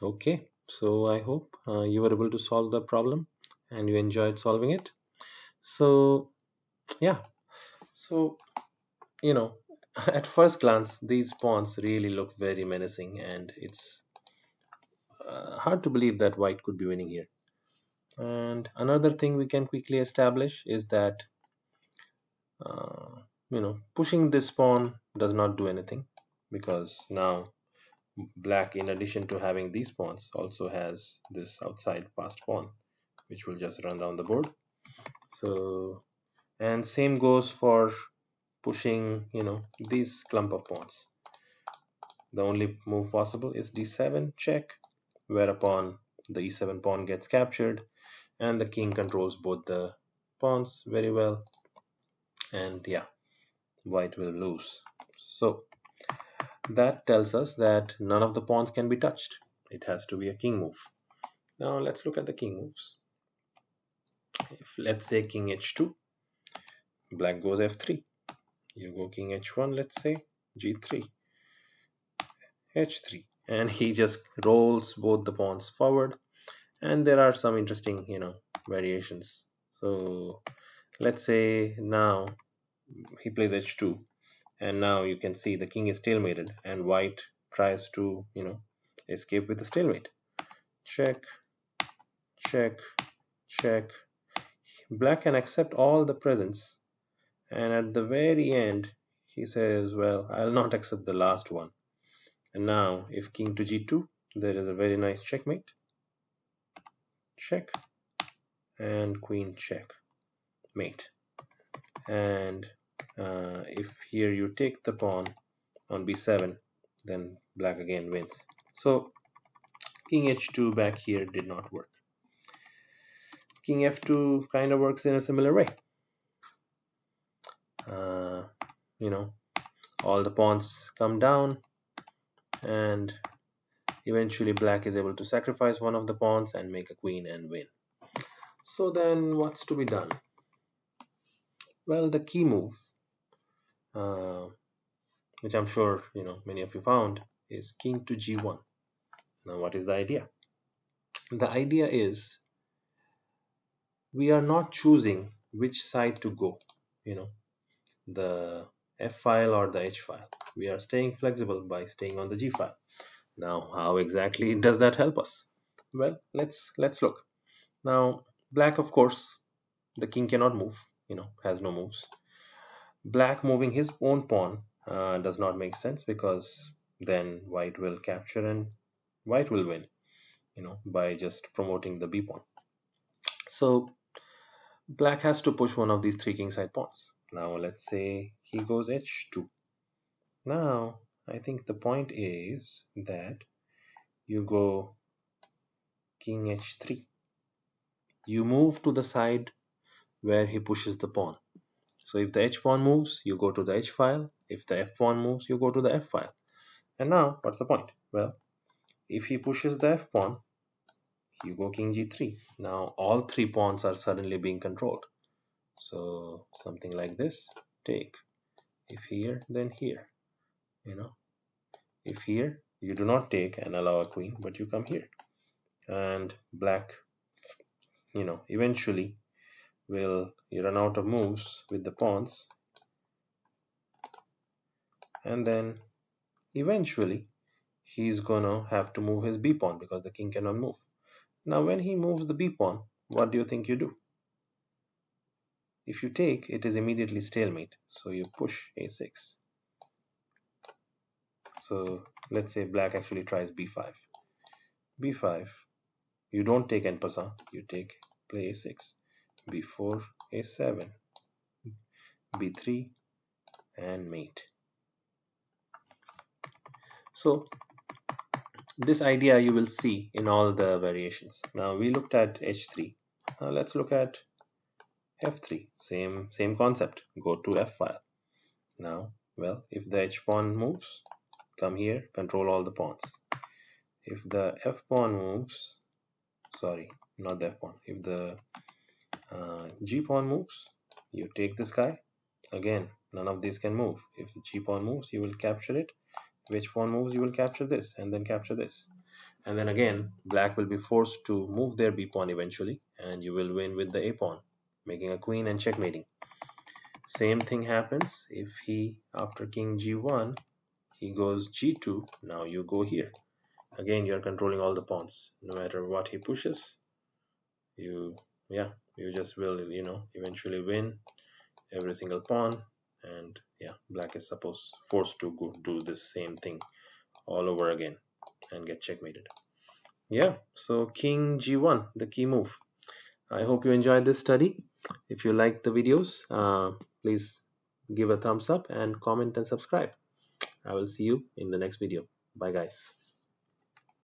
Okay, so I hope you were able to solve the problem and you enjoyed solving it. So, yeah, so you know, at first glance, these pawns really look very menacing, and it's hard to believe that white could be winning here. And another thing we can quickly establish is that, uh, pushing this pawn does not do anything because now black, in addition to having these pawns, also has this outside passed pawn, which will just run down the board. So, and same goes for pushing, these clump of pawns. The only move possible is d7 check, whereupon the e7 pawn gets captured and the king controls both the pawns very well, and yeah, white will lose. So that tells us that none of the pawns can be touched. It has to be a king move. Now let's look at the king moves. If let's say king h2, black goes f3. You go king h1, let's say g3, h3, and he just rolls both the pawns forward. And there are some interesting, variations. So let's say now he plays h2, and now you can see the king is stalemated, and white tries to, escape with the stalemate. Check, check, check. Black can accept all the presents, and at the very end, he says, well, I'll not accept the last one. And now, if king to g2, there is a very nice checkmate. Check, and queen check, mate. And if here you take the pawn on b7, then black again wins. So king h2 back here did not work. King f2 kind of works in a similar way. Uh, you know, all the pawns come down, and eventually black is able to sacrifice one of the pawns and make a queen and win. So then what's to be done? Well, the key move, uh, which I'm sure many of you found, is king to g1. Now what is the idea? The idea is we are not choosing which side to go, the f file or the h file. We are staying flexible by staying on the g file. Now how exactly does that help us? Well, let's look. Now black, of course, the king cannot move, has no moves. Black moving his own pawn does not make sense, because then white will capture and white will win, by just promoting the b pawn. So black has to push one of these three kingside pawns. Now let's say he goes h2. Now I think the point is that you go king h3. You move to the side where he pushes the pawn. So if the h pawn moves, you go to the h file. If the f pawn moves, you go to the f file. And now what's the point? Well, if he pushes the f pawn, you go king g3. Now all three pawns are suddenly being controlled. So something like this, take. If here, then here. If here, you do not take and allow a queen, but you come here. And black, eventually will run out of moves with the pawns. And then eventually, he's gonna have to move his b pawn because the king cannot move. Now when he moves the b pawn, what do you think you do? If you take, it is immediately stalemate, so you push a6. So let's say black actually tries b5. b5, you don't take en passant, you take play a6, b4, a7, b3, and mate. So this idea you will see in all the variations. Now we looked at h3. Now let's look at f3. Same concept. Go to f file. Now, well, if the h pawn moves, come here, control all the pawns. If the f pawn moves, sorry, not the f pawn. If the g pawn moves, you take this guy. Again, none of these can move. If g pawn moves, you will capture it. If h pawn moves, you will capture this and then capture this. And then again, black will be forced to move their b pawn eventually, and you will win with the a pawn, making a queen and checkmating. Same thing happens if he, after king g1, he goes g2. Now you go here. Again, you're controlling all the pawns. No matter what he pushes, you, yeah, you just will, eventually win every single pawn. And yeah, black is forced to go do the same thing all over again and get checkmated. Yeah, so king g1, the key move. I hope you enjoyed this study. If you like the videos, please give a thumbs up and comment and subscribe. I will see you in the next video. Bye, guys.